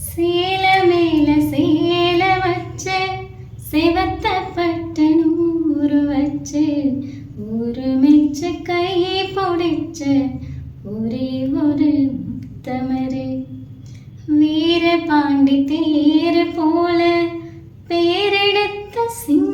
சேல மேல சேல வச்சு செவத்த பட்ட நூறு வச்சு ஒரு மெச்ச கை பொடிச்ச ஒரே ஒரு முத்தமரு வீர பாண்டி தேர் போல பேரெடுத்த சிங்க